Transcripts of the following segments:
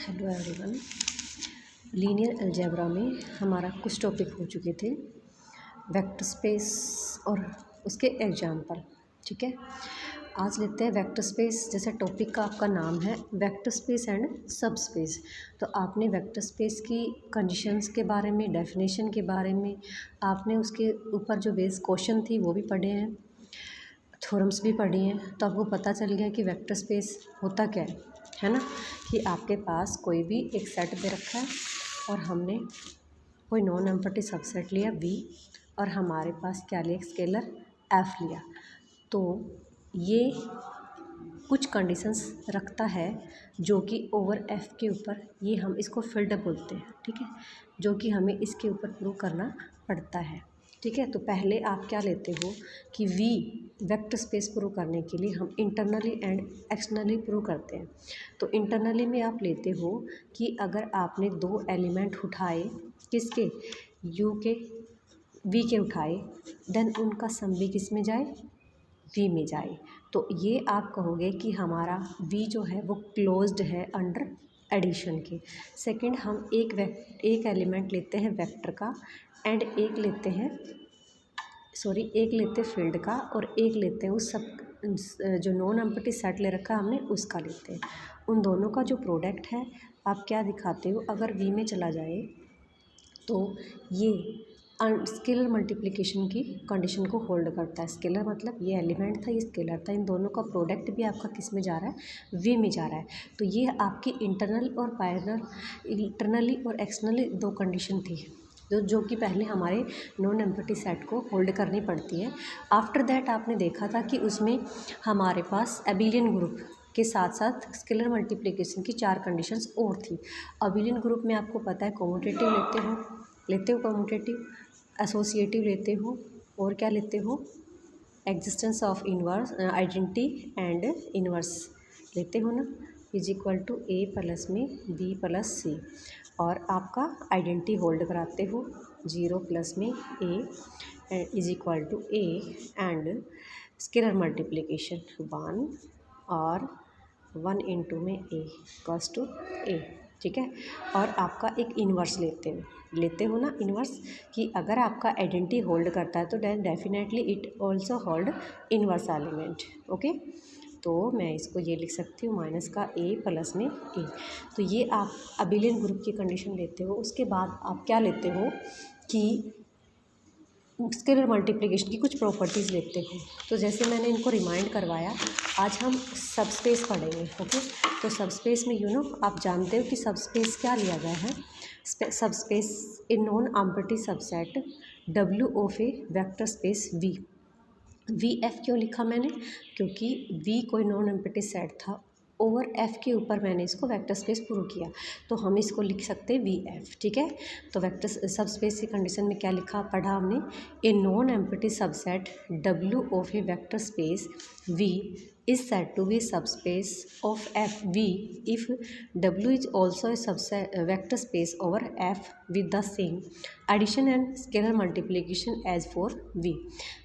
Hello everyone. Linear algebra में हमारा कुछ टॉपिक हो चुके थे, वेक्टर स्पेस और उसके एग्जाम्पल। ठीक है, आज लेते हैं वेक्टर स्पेस। जैसे टॉपिक का आपका नाम है वेक्टर स्पेस एंड सब स्पेस, तो आपने वेक्टर स्पेस की कंडीशंस के बारे में, डेफिनेशन के बारे में आपने उसके ऊपर जो बेस क्वेश्चन थी वो भी पढ़े हैं, थ्योरम्स भी पढ़ी हैं, तो आपको पता चल गया कि वेक्टर स्पेस होता क्या है ना। कि आपके पास कोई भी एक सेट दे रखा है और हमने कोई नॉन एम्प्टी सबसेट लिया V और हमारे पास क्या लिया, स्केलर F लिया, तो ये कुछ कंडीशंस रखता है जो कि ओवर F के ऊपर, ये हम इसको फील्ड बोलते हैं। ठीक है, जो कि हमें इसके ऊपर प्रूव करना पड़ता है। ठीक है, तो पहले आप क्या लेते हो कि V वेक्टर स्पेस प्रूव करने के लिए हम इंटरनली एंड एक्सटर्नली प्रूव करते हैं। तो इंटरनली में आप लेते हो कि अगर आपने दो एलिमेंट उठाए, किसके, U के, V के उठाए, देन उनका सम भी किस में जाए, V में जाए, तो ये आप कहोगे कि हमारा V जो है वो क्लोज्ड है अंडर एडिशन के। सेकंड, हम एक एलिमेंट लेते हैं वेक्टर का एंड एक लेते हैं फील्ड का और एक लेते हैं उस सब जो नॉन एम्प्टी सेट ले रखा है हमने उसका लेते हैं। उन दोनों का जो प्रोडक्ट है आप क्या दिखाते हो, अगर V में चला जाए तो ये स्केलर मल्टीप्लिकेशन की कंडीशन को होल्ड करता है। स्केलर मतलब ये एलिमेंट था, ये स्केलर था, इन दोनों का प्रोडक्ट भी आपका किस में जा रहा है, V में जा रहा है। तो ये आपकी इंटरनली और एक्सटर्नली दो कंडीशन थी जो कि पहले हमारे नॉन एम्प्टी सेट को होल्ड करनी पड़ती है। आफ्टर दैट आपने देखा था कि उसमें हमारे पास एबिलियन ग्रुप के साथ साथ स्केलर मल्टीप्लिकेशन की 4 कंडीशंस और थी। एबिलियन ग्रुप में आपको पता है कॉम्यूटेटिव लेते हो कॉम्यूटेटिव, एसोसिएटिव लेते हो, और क्या लेते हो, existence of inverse, identity and inverse लेते हो ना, is equal to A plus में B प्लस C, और आपका आइडेंटिटी होल्ड कराते हो 0 प्लस में A is equal to A and scalar multiplication 1 और 1 इंटू में A इक्वल्स टू A। ठीक है, और आपका एक इन्वर्स लेते हो ना इन्वर्स, कि अगर आपका आइडेंटिटी होल्ड करता है तो then definitely it also hold inverse element. Okay, तो मैं इसको ये लिख सकती हूँ माइनस का A प्लस में A। तो ये आप अबिलियन ग्रुप की कंडीशन लेते हो। उसके बाद आप क्या लेते हो कि स्केलर मल्टीप्लिकेशन की कुछ प्रॉपर्टीज़ लेते हो। तो जैसे मैंने इनको रिमाइंड करवाया, आज हम सबस्पेस पढ़ेंगे। ओके, तो सबस्पेस में आप जानते हो कि सबस्पेस क्या लिया गया है, subspace A non empty subset W of a vector space V F क्यों लिखा मैंने, क्योंकि V कोई नॉन एम्प्टी सेट था, ओवर F के ऊपर मैंने इसको वेक्टर स्पेस प्रूव किया, तो हम इसको लिख सकते हैं VF। ठीक है, तो वेक्टर सब स्पेस की कंडीशन में क्या लिखा, पढ़ा हमने, ए non empty subset W of a vector space V is said to be subspace of V if W is also a vector space over F with the same addition and scalar multiplication as for V।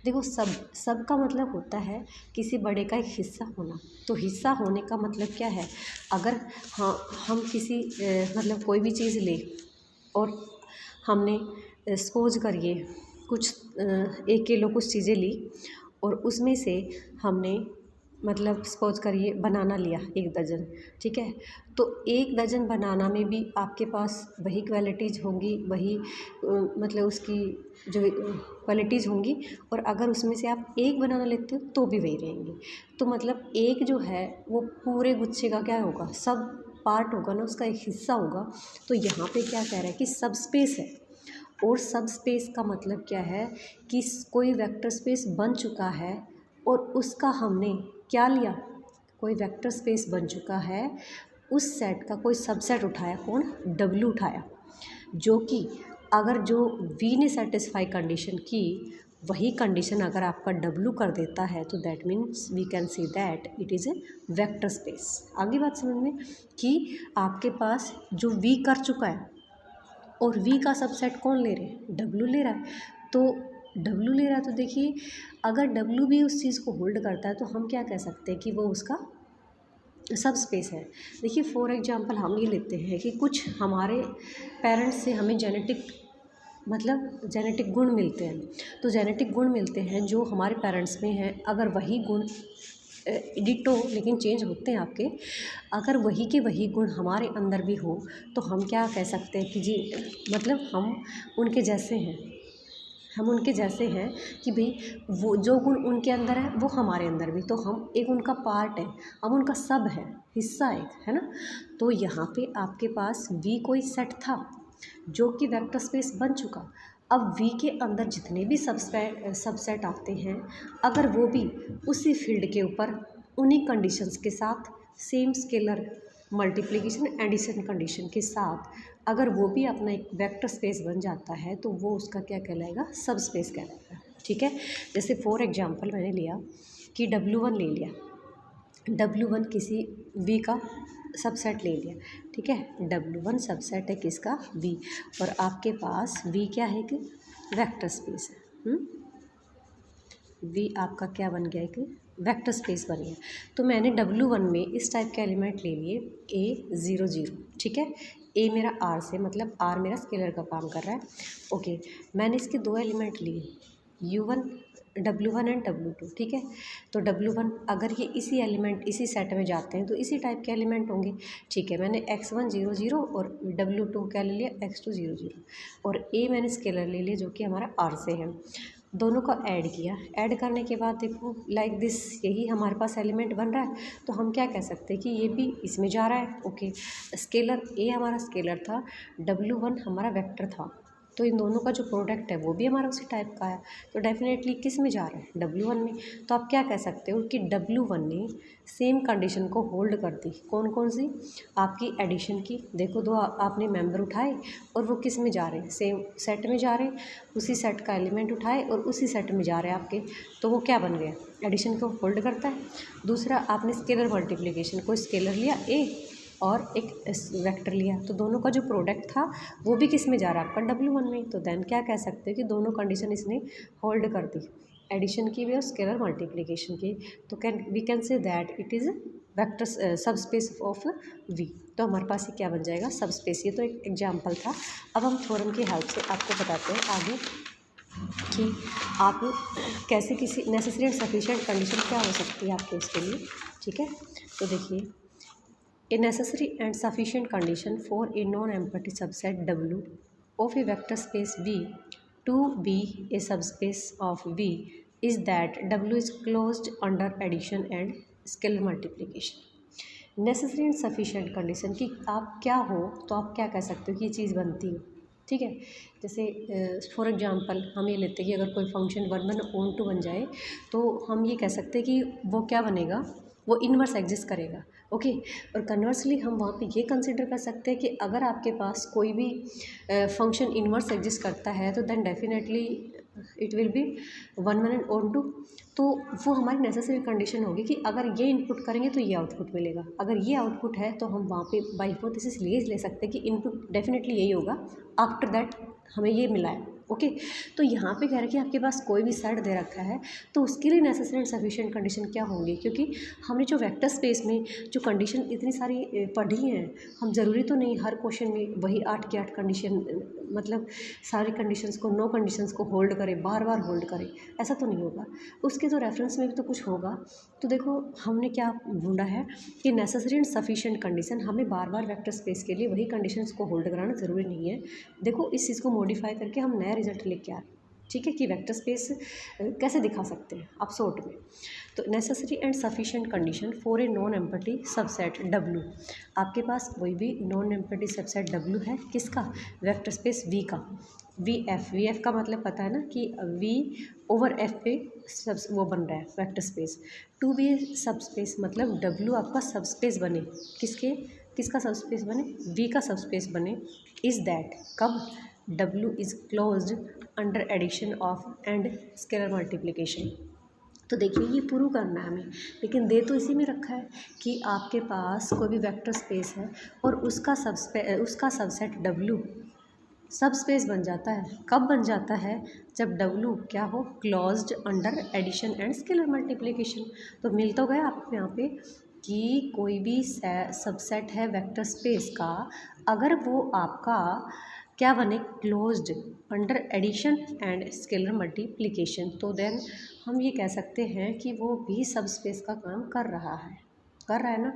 देखो, सब का मतलब होता है किसी बड़े का एक हिस्सा होना। तो हिस्सा होने का मतलब क्या है, अगर हाँ हम किसी मतलब कोई भी चीज़ ले और हमने सपोज करिए कुछ 1 किलो कुछ चीज़ें ली और उसमें से हमने मतलब सपोज करिए बनाना लिया 1 दर्जन। ठीक है, तो 1 दर्जन बनाना में भी आपके पास वही क्वालिटीज़ होंगी, वही मतलब उसकी जो क्वालिटीज़ होंगी, और अगर उसमें से आप 1 बनाना लेते हो तो भी वही रहेंगी। तो मतलब एक जो है वो पूरे गुच्छे का क्या होगा, सब पार्ट होगा ना, उसका एक हिस्सा होगा। तो यहाँ पे क्या कह रहा है कि सब स्पेस है, और सब स्पेस का मतलब क्या है कि कोई वेक्टर स्पेस बन चुका है और उसका हमने क्या लिया, कोई वेक्टर स्पेस बन चुका है, उस सेट का कोई सबसेट उठाया, कौन, W उठाया, जो कि अगर जो V ने सेटिस्फाई कंडीशन की वही कंडीशन अगर आपका W कर देता है, तो that means we can see that it is a vector space. आगे बात समझ में कि आपके पास जो V कर चुका है और V का सबसेट कौन ले रहे हैं, W ले रहा है, तो W ले रहा है, तो देखिए अगर W भी उस चीज़ को होल्ड करता है तो हम क्या कह सकते हैं कि वो उसका सब स्पेस है। देखिए फॉर एग्जांपल हम ये लेते हैं कि कुछ हमारे पेरेंट्स से हमें जेनेटिक गुण मिलते हैं। तो जेनेटिक गुण मिलते हैं जो हमारे पेरेंट्स में हैं, अगर वही गुण डिटो लेकिन चेंज होते हैं आपके, अगर वही के वही गुण हमारे अंदर भी हो तो हम क्या कह सकते हैं कि जी मतलब उनके जैसे हैं हम उनके जैसे हैं कि भाई वो जो गुण उनके अंदर है वो हमारे अंदर भी, तो हम एक उनका पार्ट है, हम उनका सब है, हिस्सा एक है ना। तो यहाँ पे आपके पास वी कोई सेट था जो कि वेक्टर स्पेस बन चुका। अब वी के अंदर जितने भी सबसेट आते हैं, अगर वो भी उसी फील्ड के ऊपर उन्हीं कंडीशंस के साथ same scalar multiplication addition condition के साथ अगर वो भी अपना एक वेक्टर स्पेस बन जाता है तो वो उसका क्या कहलाएगा, सब स्पेस कहलाएगा। ठीक है, जैसे फॉर एग्जांपल मैंने लिया कि W1 ले लिया, W1 किसी V का सबसेट ले लिया। ठीक है, W1 सबसेट है किसका, V, और आपके पास V क्या है कि वेक्टर स्पेस है। V आपका क्या बन गया, एक वेक्टर स्पेस बन गया। तो मैंने W1 में इस टाइप के एलिमेंट ले लिए A00। ठीक है, A मेरा R से मतलब R मेरा स्केलर का काम कर रहा है। ओके, मैंने इसके दो एलिमेंट लिए U1 W1 एंड W2। ठीक है, तो W1 अगर ये इसी एलिमेंट इसी सेट में जाते हैं तो इसी टाइप के एलिमेंट होंगे। ठीक है, मैंने X1 0 0 और W2 क्या ले लिया, X2 0 0, और A मैंने स्केलर ले लिया जो कि हमारा R से है। दोनों का ऐड किया, ऐड करने के बाद देखो लाइक दिस, यही हमारे पास एलिमेंट बन रहा है। तो हम क्या कह सकते हैं कि ये भी इसमें जा रहा है। ओके, स्केलर A हमारा स्केलर था, W1 हमारा वेक्टर था, तो इन दोनों का जो प्रोडक्ट है वो भी हमारा उसी टाइप का है, तो डेफिनेटली किस में जा रहा है, W1 में। तो आप क्या कह सकते हो कि W1 ने सेम कंडीशन को होल्ड कर दी। कौन कौन सी, आपकी एडिशन की। देखो दो आपने मेंबर उठाए और वो किस में जा रहे हैं, सेम सेट में जा रहे हैं, उसी सेट का एलिमेंट उठाए और उसी सेट में जा रहे हैं आपके, तो वो क्या बन गया, एडिशन को होल्ड करता है। दूसरा आपने स्केलर मल्टीप्लिकेशन, कोई स्केलर लिया A और एक वेक्टर लिया, तो दोनों का जो प्रोडक्ट था वो भी किस में जा रहा है, आपका W1 में। तो देन क्या कह सकते हैं कि दोनों कंडीशन इसने होल्ड कर दी, एडिशन की भी और स्केलर मल्टीप्लिकेशन की। तो we can say that it is vector subspace of V। तो हमारे पास ये क्या बन जाएगा, सब स्पेस। ये तो एक एग्जाम्पल था। अब हम थ्योरम की हेल्प से आपको बताते हैं आगे कि आप कैसे किसी नेसेसरी एंड सफिशिएंट कंडीशन क्या हो सकती है आपके उसके लिए। ठीक है, तो देखिए, a necessary and sufficient condition for a non-empty subset W of a vector space V to be a subspace of V is that W is closed under addition and scalar multiplication. Necessary and sufficient condition कि आप क्या हो तो आप क्या कह सकते हो कि ये चीज़ बनती है। ठीक है, जैसे फॉर एग्जांपल हम ये लेते हैं कि अगर कोई फंक्शन 1/(2) बन जाए तो हम ये कह सकते हैं कि वो क्या बनेगा, वो इन्वर्स एग्जिस्ट करेगा। ओके, और कन्वर्सली हम वहाँ पे ये कंसिडर कर सकते हैं कि अगर आपके पास कोई भी फंक्शन इन्वर्स एग्जिस्ट करता है तो then definitely it will be 1/(2). तो वो हमारी नेसेसरी कंडीशन होगी कि अगर ये इनपुट करेंगे तो ये आउटपुट मिलेगा। अगर ये आउटपुट है तो हम वहाँ पे बाई हाइपोथेसिस ले सकते हैं कि इनपुट डेफिनेटली यही होगा, आफ्टर दैट हमें ये मिला है। ओके, तो यहाँ पे कह रहे हैं कि आपके पास कोई भी सेट दे रखा है तो उसके लिए नेसेसरी एंड सफिशिएंट कंडीशन क्या होंगी, क्योंकि हमने जो वेक्टर स्पेस में जो कंडीशन इतनी सारी पढ़ी हैं, हम ज़रूरी तो नहीं हर क्वेश्चन में वही 8 की 8 कंडीशन, मतलब सारी कंडीशंस को 9 कंडीशंस को होल्ड करें, बार बार होल्ड करें, ऐसा तो नहीं होगा। उसके तो रेफरेंस में भी तो कुछ होगा। तो देखो हमने क्या ढूंढा है कि नेसेसरी एंड सफिशिएंट कंडीशन, हमें बार बार वेक्टर स्पेस के लिए वही कंडीशंस को होल्ड कराना ज़रूरी नहीं है। देखो इस चीज़ को मॉडिफाई करके हम नया रिजल्ट लेके आ रहे हैं। ठीक है, कि वेक्टर स्पेस कैसे दिखा सकते हैं आप शॉर्ट में। तो necessary and sufficient condition for a non empty subset W, आपके पास कोई भी नॉन एम्प्टी सबसेट W है, किसका, वेक्टर स्पेस V का। वी एफ का मतलब पता है ना कि V/F पे सब वो बन रहा है वेक्टर स्पेस। टू बी सब स्पेस मतलब W आपका सब स्पेस बने, किसका सब स्पेस बने, V का सब स्पेस बने। इज़ दैट कब, W is closed under addition of and scalar multiplication. तो देखिए ये प्रूव करना है हमें, लेकिन दे तो इसी में रखा है कि आपके पास कोई भी वेक्टर स्पेस है और उसका सबसेट W सब स्पेस बन जाता है। कब बन जाता है, जब W क्या हो, closed under addition and scalar multiplication. तो मिल तो गया आपको यहाँ पे कि कोई भी सबसेट है वेक्टर स्पेस का, अगर वो आपका क्या बने, closed under addition and scalar multiplication, तो देन हम ये कह सकते हैं कि वो भी सब स्पेस का काम कर रहा है ना,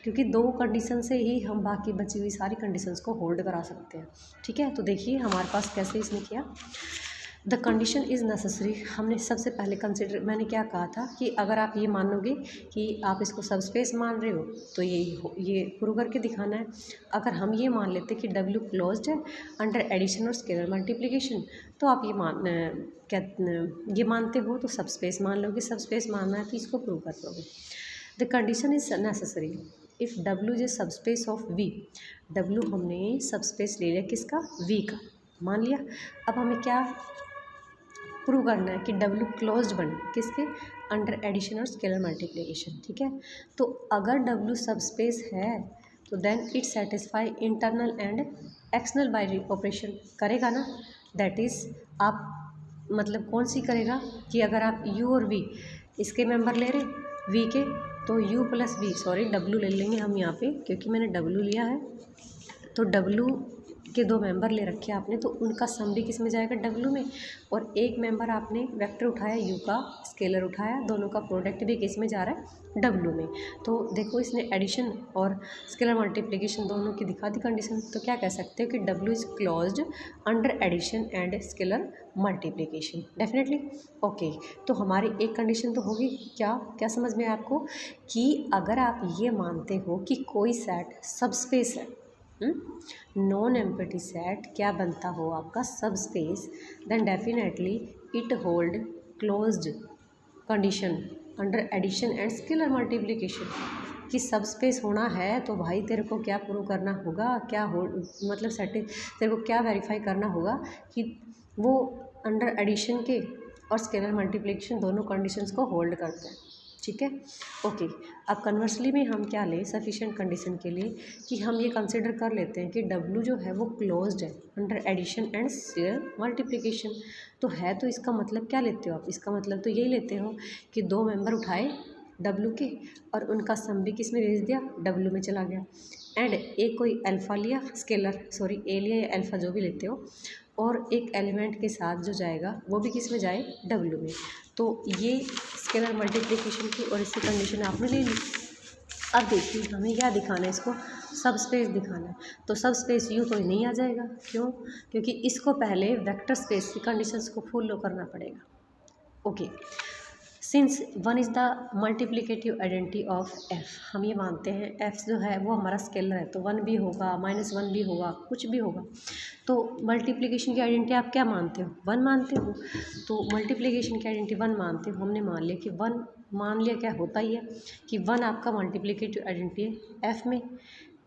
क्योंकि दो कंडीशन से ही हम बाकी बची हुई सारी कंडीशंस को होल्ड करा सकते हैं। ठीक है, तो देखिए हमारे पास कैसे इसने किया। द कंडीशन इज़ नेसेसरी, हमने सबसे पहले कंसिडर, मैंने क्या कहा था कि अगर आप ये मानोगे कि आप इसको सब स्पेस मान रहे हो तो ये प्रूव करके दिखाना है। अगर हम ये मान लेते कि डब्ल्यू क्लोज्ड है अंडर एडिशन और स्केलर मल्टीप्लिकेशन, तो आप ये मानते हो तो सब स्पेस मान लोगे, सब स्पेस मानना है तो इसको प्रूव कर लोगे। The condition is necessary if W is सब स्पेस ऑफ वी, डब्ल्यू हमने सब स्पेस ले लिया किसका, वी का, मान लिया। अब हमें क्या प्रूव करना है कि डब्ल्यू क्लोज्ड बने किसके, अंडर एडिशन और स्केलर मल्टीप्लिकेशन। ठीक है, तो अगर डब्ल्यू सब स्पेस है तो then it satisfy internal and external binary operation करेगा ना। दैट इज़ आप मतलब कौन सी करेगा कि अगर आप u और v इसके मेंबर ले रहे v के, तो u plus v, sorry w ले लेंगे हम यहाँ पे क्योंकि मैंने w लिया है, तो w के दो मेंबर ले रखे आपने, तो उनका सम भी किस में जाएगा, w में, और एक मेंबर आपने वेक्टर उठाया u का, स्केलर उठाया, दोनों का प्रोडक्ट भी किस में जा रहा है, w में। तो देखो इसने एडिशन और स्केलर मल्टीप्लिकेशन दोनों की दिखा दी कंडीशन, तो क्या कह सकते हो कि w is closed under addition and scalar multiplication definitely. Okay, तो हमारी एक कंडीशन तो होगी, क्या क्या समझ में आया आपको, कि अगर आप ये मानते हो कि कोई सेट सब स्पेस है, नॉन एम्प्टी सेट क्या बनता हो आपका, subspace, then definitely it hold closed condition under addition and scalar multiplication, कि सब स्पेस होना है तो भाई तेरे को क्या प्रूव करना होगा, क्या होल्ड मतलब तेरे को क्या वेरीफाई करना होगा कि वो अंडर एडिशन के और स्केलर मल्टीप्लिकेशन दोनों कंडीशंस को होल्ड करते हैं। ठीक है, ओके। अब कन्वर्सली में हम क्या लें सफिशिएंट कंडीशन के लिए, कि हम ये कंसिडर कर लेते हैं कि W जो है वो क्लोज्ड है under addition and scalar multiplication, तो है, तो इसका मतलब क्या लेते हो आप, इसका मतलब तो यही लेते हो कि दो मेंबर उठाए W के और उनका सम भी किस में भेज दिया, W में चला गया, एंड एक कोई अल्फ़ा लिया, स्केलर सॉरी ए लिया या अल्फ़ा जो भी लेते हो, और एक एलिमेंट के साथ जो जाएगा वो भी किस में जाए, W में। तो ये स्केलर मल्टीप्लिकेशन की और इसकी कंडीशन आपने ले ली। अब देखिए हमें क्या दिखाना है, इसको सब स्पेस दिखाना है, तो सब स्पेस यूँ तो नहीं आ जाएगा, क्यों, क्योंकि इसको पहले वेक्टर स्पेस की कंडीशंस को फॉलो करना पड़ेगा। Okay, since one is the multiplicative identity of F, हम ये मानते हैं एफ़ जो है वो हमारा स्केलर है, तो 1 भी होगा, -1 भी होगा, कुछ भी होगा, तो मल्टीप्लिकेशन की आइडेंटिटी आप क्या मानते हो, 1 मानते हो, तो मल्टीप्लिकेशन की आइडेंटिटी 1 मानते हो, हमने मान लिया कि 1 मान लिया, क्या होता ही है कि 1 आपका मल्टीप्लिकेटिव आइडेंटिटी है एफ़ में।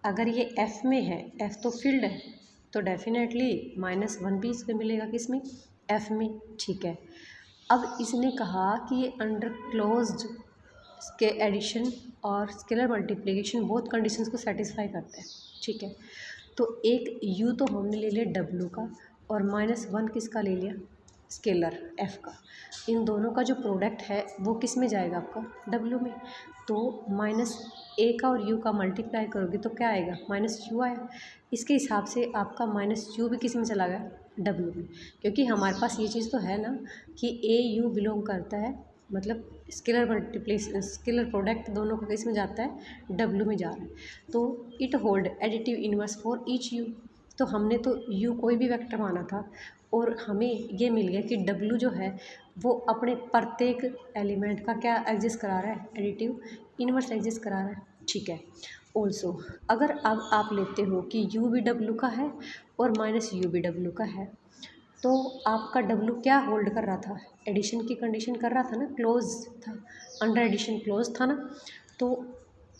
अगर ये एफ़ में है, एफ़ तो फील्ड है, तो डेफिनेटली -1 भी इसमें मिलेगा, किस में, एफ़ में। ठीक है, अब इसने कहा कि ये अंडर क्लोज्ड के एडिशन और स्केलर मल्टीप्लिकेशन बहुत कंडीशंस को सेटिस्फाई करते हैं। ठीक है, तो एक u तो हमने ले लिया w का और -1 किसका ले लिया, स्केलर f का, इन दोनों का जो प्रोडक्ट है वो किस में जाएगा आपका, w में, तो -a का और u का मल्टीप्लाई करोगे तो क्या आएगा, -u आया, इसके हिसाब से आपका -u भी किस में चला गया, w में, क्योंकि हमारे पास ये चीज़ तो है ना कि a u बिलोंग करता है, मतलब स्केलर मल्टीप्लिकेशन स्केलर प्रोडक्ट दोनों का किस में जाता है, w में जा रहा है, तो it hold additive inverse for each u, तो हमने तो u कोई भी वेक्टर माना था और हमें ये मिल गया कि w जो है वो अपने प्रत्येक एलिमेंट का क्या एग्जिस्ट करा रहा है, एडिटिव इनवर्स एग्जिस्ट करा रहा है। ठीक है, ऑल्सो अगर अब आप लेते हो कि u भी w का है और -u भी w का है, तो आपका W क्या होल्ड कर रहा था, एडिशन की कंडीशन कर रहा था ना, क्लोज था, अंडर एडिशन क्लोज था ना, तो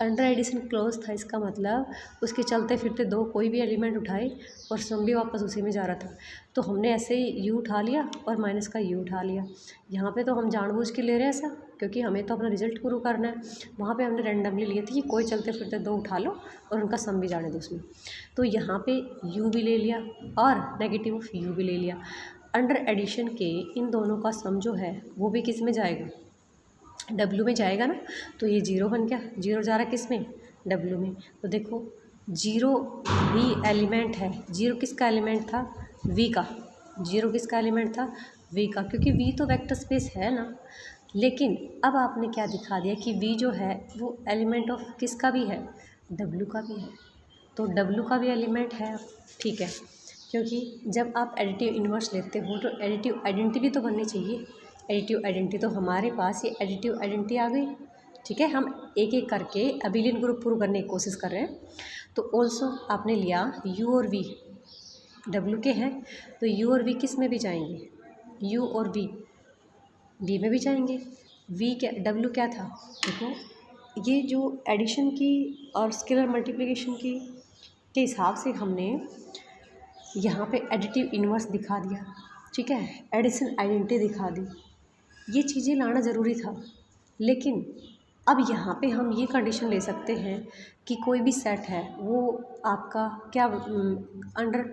अंडर एडिशन क्लोज था, इसका मतलब उसके चलते फिरते दो कोई भी एलिमेंट उठाए और सम भी वापस उसी में जा रहा था, तो हमने ऐसे ही u उठा लिया और माइनस का u उठा लिया। यहाँ पे तो हम जानबूझ के ले रहे हैं ऐसा, क्योंकि हमें तो अपना रिजल्ट प्रूव करना है, वहाँ पे हमने रैंडमली लिए थे कि कोई चलते फिरते दो उठा लो और उनका सम भी जाने दो उसमें, तो यहाँ पे u भी ले लिया और नेगेटिव ऑफ u भी ले लिया। अंडर एडिशन के इन दोनों का सम जो है वो भी किस में जाएगा, डब्ल्यू में जाएगा ना, तो ये जीरो बन गया, जीरो जा रहा है किस में, डब्ल्यू में। तो देखो जीरो भी एलिमेंट है, जीरो किसका एलिमेंट था, वी का, जीरो किसका एलिमेंट था, वी का, क्योंकि वी तो वेक्टर स्पेस है ना। लेकिन अब आपने क्या दिखा दिया कि वी जो है वो एलिमेंट ऑफ किसका भी है, डब्ल्यू का भी है। तो डब्ल्यू का भी एलिमेंट है, ठीक है, क्योंकि जब आप एडिटिव इन्वर्स लेते हो तो एडिटिव आइडेंटिटी भी तो बननी चाहिए। एडिटिव आइडेंटिटी तो हमारे पास ये एडिटिव आइडेंटिटी आ गई, ठीक है। हम एक एक करके अबिलियन ग्रुप प्रूव करने की कोशिश कर रहे हैं। तो ऑल्सो आपने लिया यू और वी डब्ल्यू के हैं, तो यू और वी किस में भी जाएंगे, यू और वी में भी जाएंगे। वी क्या, डब्ल्यू क्या था, देखो ये जो एडिशन की और स्केलर मल्टीप्लिकेशन की के हिसाब से हमने यहाँ पे एडिटिव इन्वर्स दिखा दिया, ठीक है, एडिशन आइडेंटिटी दिखा दी, ये चीज़ें लाना ज़रूरी था। लेकिन अब यहाँ पे हम ये कंडीशन ले सकते हैं कि कोई भी सेट है वो आपका क्या अंडर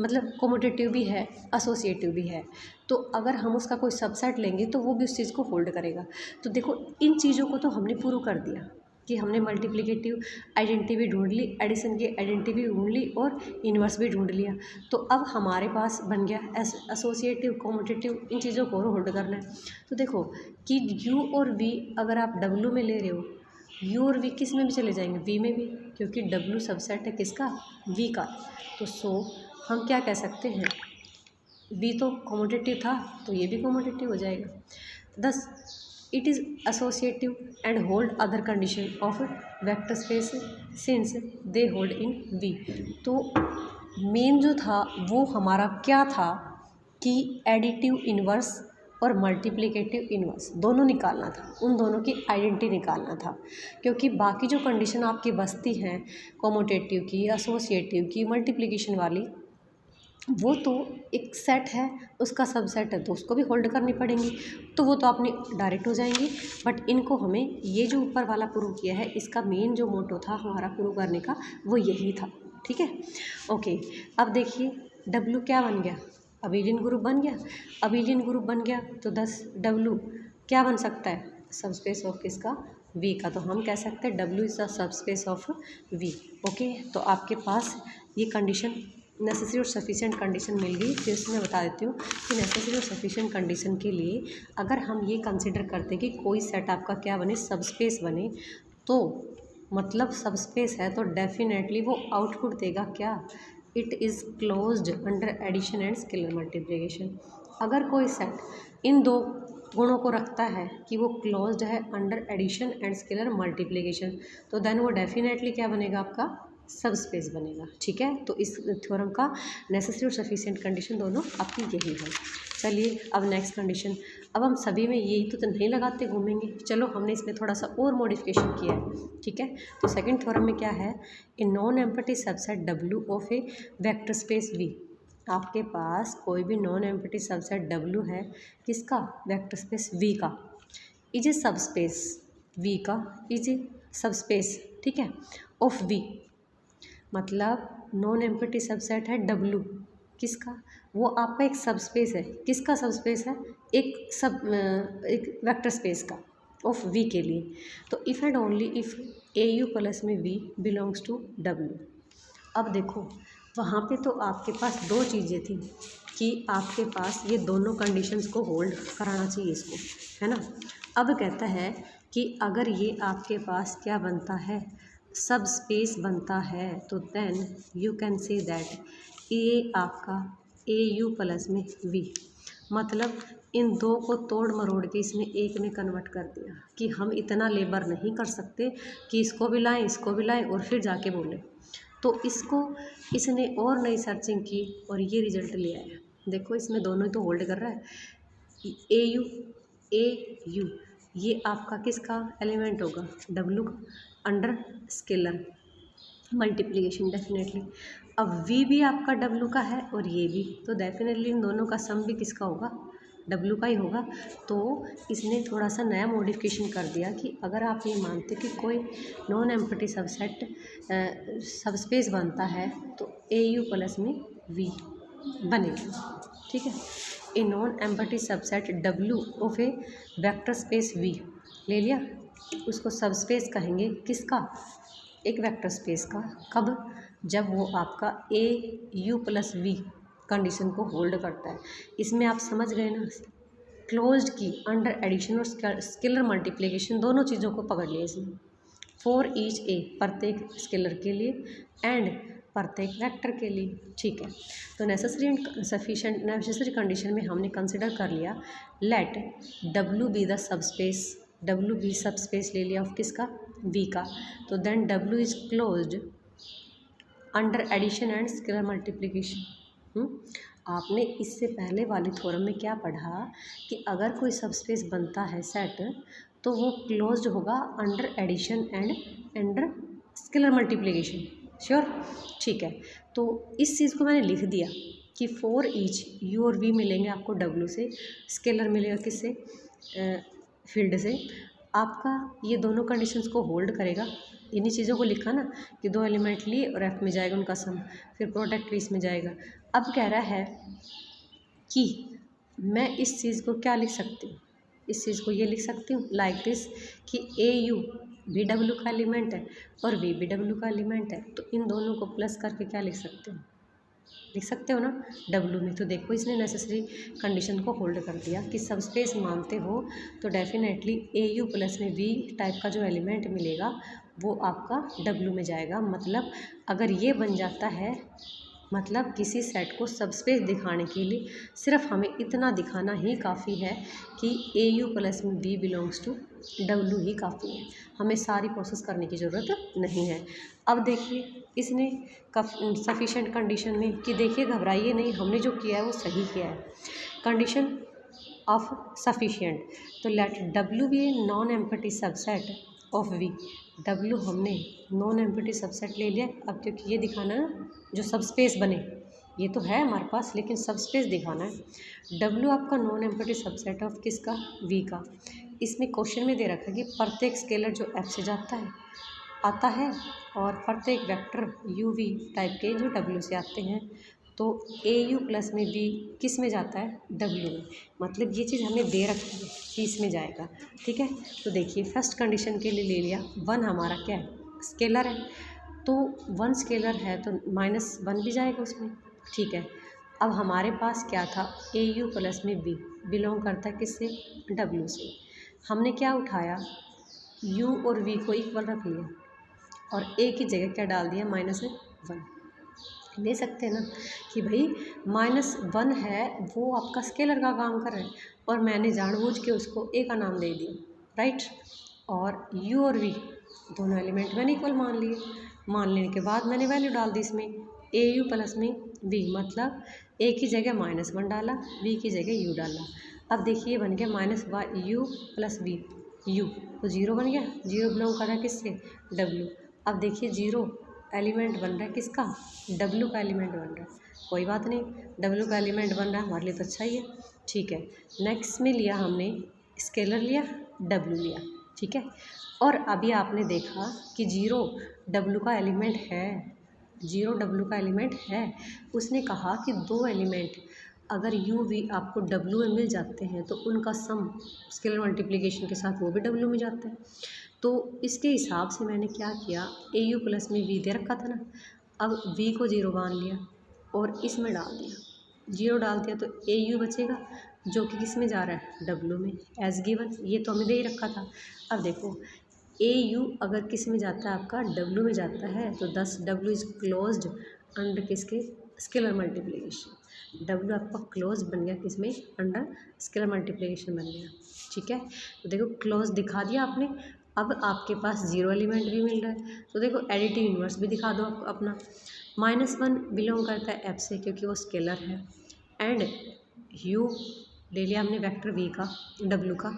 मतलब कोमोटेटिव भी है, एसोसिएटिव भी है। तो अगर हम उसका कोई सबसेट लेंगे तो वो भी उस चीज़ को होल्ड करेगा। तो देखो इन चीज़ों को तो हमने प्रूव कर दिया कि हमने मल्टीप्लिकेटिव आइडेंटिटी भी ढूंढ ली, एडिशन की आइडेंटिटी भी ढूंढ ली और इन्वर्स भी ढूंढ लिया। तो अब हमारे पास बन गया एसोसिएटिव, कॉम्पिटिटिव, इन चीज़ों को होल्ड करना है। तो देखो कि यू और वी अगर आप डब्ल्यू में ले रहे हो, यू और वी किस में भी चले जाएंगे, वी में भी, क्योंकि डब्ल्यू सबसेट है किसका, वी का। तो सो हम क्या कह सकते हैं, वी तो कॉम्पिटिटिव था तो ये भी कॉम्पिटिटिव हो जाएगा। Thus it is associative and hold other condition of vector space since they hold in V. तो मेन जो था वो हमारा क्या था कि एडिटिव इन्वर्स और मल्टीप्लिकेटिव इन्वर्स दोनों निकालना था, उन दोनों की आइडेंटिटी निकालना था। क्योंकि बाकी जो कंडीशन आपकी बसती हैं कॉम्यूटेटिव की, एसोसिएटिव की, मल्टीप्लिकेशन वाली, वो तो एक सेट है, उसका सबसेट है तो उसको भी होल्ड करनी पड़ेंगी, तो वो तो अपनी डायरेक्ट हो जाएंगी। बट इनको हमें ये जो ऊपर वाला प्रूव किया है, इसका मेन जो मोटो था हमारा प्रूव करने का वो यही था, ठीक है। ओके, अब देखिए डब्ल्यू क्या बन गया, अबिलियन ग्रुप बन गया। अबिलियन ग्रुप बन गया तो 10 डब्ल्यू क्या बन सकता है, सबस्पेस ऑफ किसका, वी का। तो हम कह सकते हैं W is the subspace of V. Okay, तो आपके पास ये कंडीशन नेसेसरी और सफिशिएंट कंडीशन मिल गई। फिर से मैं बता देती हूँ कि नेसेसरी और सफिशिएंट कंडीशन के लिए अगर हम ये कंसिडर करते कि कोई सेट आपका क्या बने, सबस्पेस बने, तो मतलब सबस्पेस है तो डेफिनेटली वो आउटपुट देगा क्या, it is closed under addition and scalar multiplication. अगर कोई सेट इन दो गुणों को रखता है कि वो क्लोज्ड है under addition and scalar multiplication, तो देन वो डेफिनेटली क्या बनेगा, आपका सब स्पेस बनेगा, ठीक है। तो इस थ्योरम का नेसेसरी और सफिशिएंट कंडीशन दोनों आपकी यही है। चलिए अब नेक्स्ट कंडीशन, अब हम सभी में यही तो नहीं लगाते घूमेंगे, चलो हमने इसमें थोड़ा सा और मॉडिफिकेशन किया है, ठीक है। तो सेकंड थ्योरम में क्या है, a non empty subset W of a vector space V. आपके पास कोई भी नॉन एम्प्टी सबसेट डब्ल्यू है किसका, वेक्टर स्पेस वी का, इज ए सबस्पेस, वी का इज ए सबस्पेस, ठीक है, ऑफ वी। मतलब नॉन एम्प्टी सबसेट है डब्ल्यू किसका, वो आपका एक सबस्पेस है, किसका सबस्पेस है, एक वेक्टर स्पेस का, ऑफ वी के लिए। तो if and only if A U plus में वी बिलोंग्स टू डब्ल्यू। अब देखो वहाँ पे तो आपके पास दो चीज़ें थी कि आपके पास ये दोनों कंडीशंस को होल्ड कराना चाहिए इसको, है ना। अब कहता है कि अगर ये आपके पास क्या बनता है, सब स्पेस बनता है, तो then you can say that ये आपका ए यू प्लस में वी। मतलब इन दो को तोड़ मरोड़ के इसमें एक में कन्वर्ट कर दिया कि हम इतना लेबर नहीं कर सकते कि इसको भी लाएं, इसको भी लाएं और फिर जाके बोलें। तो इसने और नई सर्चिंग की और ये रिजल्ट ले आया। देखो इसमें दोनों ही तो होल्ड कर रहा है, ए यू ये आपका किसका एलिमेंट होगा, डब्ल्यू का, अंडर स्केलर मल्टीप्लिकेशन डेफिनेटली। अब वी भी आपका डब्ल्यू का है और ये भी, तो डेफिनेटली इन दोनों का सम भी किसका होगा, डब्ल्यू का ही होगा। तो इसने थोड़ा सा नया मॉडिफिकेशन कर दिया कि अगर आप ये मानते कि कोई नॉन एम्प्टी सबसेट सबस्पेस बनता है तो ए यू प्लस में वी बनेगा, ठीक है। A non empty subset W of a vector space V ले लिया, उसको सब स्पेस कहेंगे किसका, एक वेक्टर स्पेस का। कब, जब वो आपका AU+V कंडीशन को होल्ड करता है। इसमें आप समझ गए ना, क्लोज्ड की अंडर एडिशन और स्केलर मल्टीप्लिकेशन दोनों चीज़ों को पकड़ लिया इसमें। फॉर ईच ए, प्रत्येक स्केलर के लिए, एंड प्रत्येक वेक्टर के लिए। ठीक है, तो necessary and sufficient necessary condition में हमने कंसिडर कर लिया let W be the subspace, W भी सबस्पेस ले लिया ऑफ किसका, V का। तो then W is closed under addition and scalar multiplication. आपने इससे पहले वाले थ्योरम में क्या पढ़ा कि अगर कोई सबस्पेस बनता है सेट, तो वो क्लोज्ड होगा under addition and under scalar multiplication. Sure, ठीक है। तो इस चीज़ को मैंने लिख दिया कि फॉर ईच U और V मिलेंगे आपको W से, स्केलर मिलेगा किससे, फील्ड से। आपका ये दोनों कंडीशंस को होल्ड करेगा। इन्हीं चीज़ों को लिखा ना कि दो एलिमेंट लिए और F में जाएगा उनका सम, फिर प्रोडक्ट भी इसमें जाएगा। अब कह रहा है कि मैं इस चीज़ को क्या लिख सकती हूँ, इस चीज़ को ये लिख सकती हूँ लाइक दिस कि AU भी W का एलिमेंट है और V भी W का एलिमेंट है। तो इन दोनों को प्लस करके क्या लिख सकते हो, लिख सकते हो ना W में। तो देखो इसने नेसेसरी कंडीशन को होल्ड कर दिया कि सबस्पेस मानते हो तो डेफिनेटली AU+ में V टाइप का जो एलिमेंट मिलेगा वो आपका W में जाएगा। मतलब अगर ये बन जाता है, मतलब किसी सेट को सबस्पेस दिखाने के लिए सिर्फ हमें इतना दिखाना ही काफ़ी है कि AU+ में V बिलोंग्स टू W ही काफ़ी है, हमें सारी प्रोसेस करने की ज़रूरत नहीं है। अब देखिए इसने सफिशेंट कंडीशन में कि देखिए घबराइए नहीं, हमने जो किया है वो सही किया है। कंडीशन ऑफ सफिशिएंट, तो let W be a non empty subset of V। W हमने नॉन एम्प्टी सबसेट ले लिया। अब क्योंकि ये दिखाना है जो सबस्पेस बने, ये तो है हमारे पास लेकिन सबस्पेस दिखाना है। W आपका नॉन एम्प्टी सबसेट ऑफ किसका, V का। इसमें क्वेश्चन में दे रखा है कि प्रत्येक स्केलर जो F से आता है और प्रत्येक वेक्टर UV टाइप के जो W से आते हैं। तो AU+ में V किस में जाता है, W में। मतलब ये चीज़ हमें दे रखी है कि इसमें जाएगा। ठीक है, तो देखिए फर्स्ट कंडीशन के लिए ले लिया 1 हमारा क्या है, स्केलर है। तो 1 स्केलर है तो -1 भी जाएगा उसमें। ठीक है, अब हमारे पास क्या था, AU+ में V बिलोंग करता है किससे, W से। हमने क्या उठाया, U और V को इक्वल रख लिया और A की जगह क्या डाल दिया, -1। ले सकते हैं ना कि भाई -1 है वो आपका स्केलर का काम कर रहा है और मैंने जानबूझ के उसको A का नाम दे दिया, राइट। और U और V दोनों एलिमेंट मैंने इक्वल मान लिए। मान लेने के बाद मैंने वैल्यू डाल दी इसमें AU+ में V, मतलब A की जगह -1 डाला, V की जगह U डाला। अब देखिए बन गया -U+ V, U तो 0 बन गया। 0 बिलोंग कर रहा है किससे, W। अब देखिए 0 एलिमेंट बन रहा है किसका, W का एलिमेंट बन रहा है। कोई बात नहीं, W का एलिमेंट बन रहा है हमारे लिए तो अच्छा ही है। ठीक है, नेक्स्ट में लिया हमने स्केलर लिया, W लिया। ठीक है, और अभी आपने देखा कि 0 W का एलिमेंट है, 0 W का एलिमेंट है। उसने कहा कि दो एलिमेंट अगर U V आपको W में मिल जाते हैं तो उनका सम स्केलर मल्टीप्लिकेशन के साथ वो भी W में जाता है। तो इसके हिसाब से मैंने क्या किया, AU+ में V दे रखा था ना, अब V को 0 मान लिया और इसमें डाल दिया, 0 डाल दिया तो AU बचेगा जो कि किस में जा रहा है, W में, एज गिवन। ये तो हमें दे ही रखा था। अब देखो AU अगर किस में जाता है आपका, W में जाता है, तो 10 W इज़ क्लोज्ड अंडर किसके, स्केलर मल्टीप्लिकेशन। W आपका क्लोज बन गया किस में, अंडर स्केलर मल्टीप्लिकेशन बन गया। ठीक है, तो देखो क्लोज दिखा दिया आपने। अब आपके पास 0 एलिमेंट भी मिल रहा है तो देखो एडिटिव इन्वर्स भी दिखा दो आपको अपना। -1 बिलोंग करता है F से क्योंकि वो स्केलर है, एंड U ले लिया हमने वेक्टर V का, W का।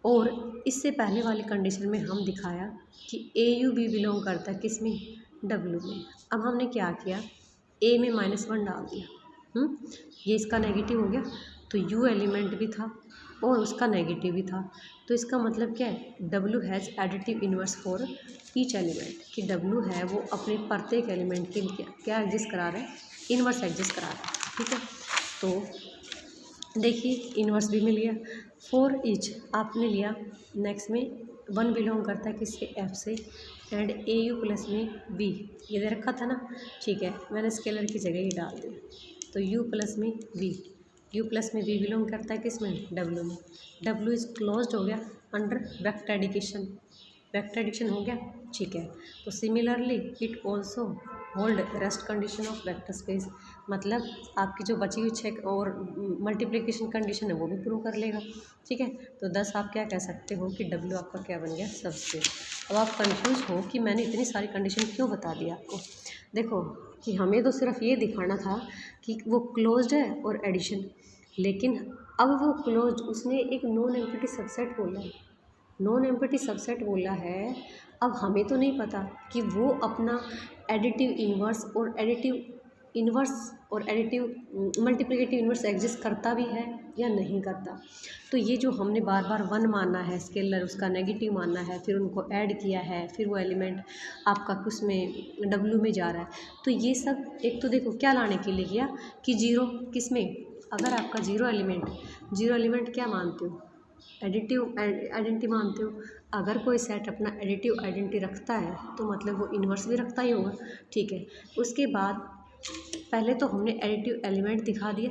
और इससे पहले वाली कंडीशन में हम दिखाया कि AU भी बिलोंग करता है किस में, W में। अब हमने क्या किया, A में -1 डाल दिया, ये इसका नेगेटिव हो गया। तो U एलिमेंट भी था और उसका नेगेटिव भी था। तो इसका मतलब क्या है, W has additive inverse for each element, कि W है वो अपने प्रत्येक एलिमेंट के लिए क्या एग्जिस्ट करा रहा है, इन्वर्स एग्जिस्ट करा रहा है। ठीक है, तो देखिए इन्वर्स भी मिल गया। फॉर ईच आपने लिया। नेक्स्ट में 1 बिलोंग करता है किसके, एफ से, एंड ए यू प्लस में बी, ये दे रखा था ना, ठीक है, मैंने स्केलर की जगह ही डाल दिया। तो यू प्लस में बी, यू प्लस में बी बिलोंग करता है किस में, डब्ल्यू में। डब्ल्यू इज क्लोज्ड हो गया under vector addition, vector addition हो गया, ठीक है। तो similarly it also hold rest condition of vector space, मतलब आपकी जो बची हुई चेक और मल्टीप्लिकेशन कंडीशन है वो भी प्रूव कर लेगा, ठीक है। तो 10 आप क्या कह सकते हो कि डब्ल्यू आपका क्या बन गया, सबस्पेस। अब आप कंफ्यूज हो कि मैंने इतनी सारी कंडीशन क्यों बता दी आपको। देखो कि हमें तो सिर्फ ये दिखाना था कि वो क्लोज्ड है और एडिशन, लेकिन अब वो क्लोज्ड, उसने एक नॉन एम्प्टी सबसेट बोला है, नॉन एम्प्टी सबसेट बोला है। अब हमें तो नहीं पता कि वो अपना एडिटिव इन्वर्स और एडिटिव इन्वर्स और एडिटिव मल्टीप्लिकेटिव इन्वर्स एग्जिस्ट करता भी है या नहीं करता। तो ये जो हमने बार बार 1 माना है स्केलर, उसका नेगेटिव माना है, फिर उनको ऐड किया है, फिर वो एलिमेंट आपका किस में, डब्ल्यू में जा रहा है। तो ये सब एक तो देखो क्या लाने के लिए किया कि जीरो किस में, अगर आपका जीरो एलिमेंट क्या मानते हो, एडिटिव आइडेंटिटी मानते हो। अगर कोई सेट अपना एडिटिव आइडेंटिटी रखता है तो मतलब वो इन्वर्स भी रखता ही होगा, ठीक है। उसके बाद पहले तो हमने एडिटिव एलिमेंट दिखा दिया,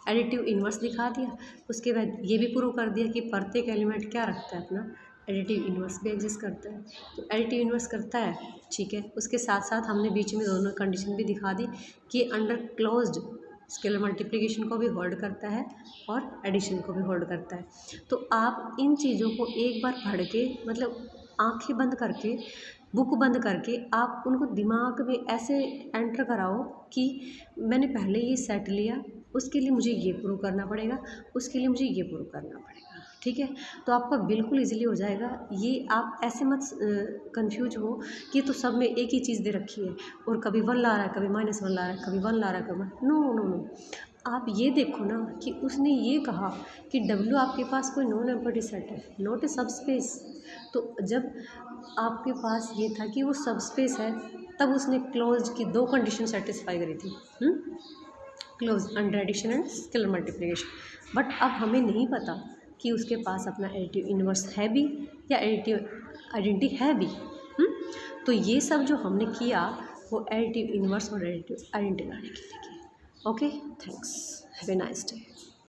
एडिटिव इन्वर्स दिखा दिया, उसके बाद ये भी प्रूव कर दिया कि प्रत्येक एलिमेंट क्या रखता है, अपना एडिटिव इन्वर्स भी एग्जिस्ट करता है। तो एडिटिव इन्वर्स करता है, ठीक है। उसके साथ साथ हमने बीच में दोनों कंडीशन भी दिखा दी कि अंडर क्लोज्ड स्केलर मल्टीप्लिकेशन को भी होल्ड करता है और एडिशन को भी होल्ड करता है। तो आप इन चीज़ों को एक बार पढ़ के, मतलब आंखें बंद करके, बुक बंद करके आप उनको दिमाग में ऐसे एंटर कराओ कि मैंने पहले ये सेट लिया, उसके लिए मुझे ये प्रूव करना पड़ेगा, उसके लिए मुझे ये प्रूव करना पड़ेगा, ठीक है। तो आपका बिल्कुल इजीली हो जाएगा। ये आप ऐसे मत कंफ्यूज हो कि तो सब में एक ही चीज़ दे रखी है और कभी 1 ला रहा है, कभी -1 ला रहा है, कभी 1 ला रहा है, कभी नो नो नो। आप ये देखो ना कि उसने ये कहा कि डब्ल्यू आपके पास कोई नॉन एम्प्टी सेट है, नॉट ए सबस्पेस। तो जब आपके पास ये था कि वो सबस्पेस है, तब उसने क्लोज की 2 कंडीशन सेटिस्फाई करी थी, close under addition and scalar multiplication. But अब हमें नहीं पता कि उसके पास अपना एडिटिव इन्वर्स है भी या एडिटिव आइडेंटिटी है भी। तो ये सब जो हमने किया वो एडिटिव इन्वर्स और एडिटिव आइडेंटिटी लाने के लिए किया। Okay, thanks, have a nice day.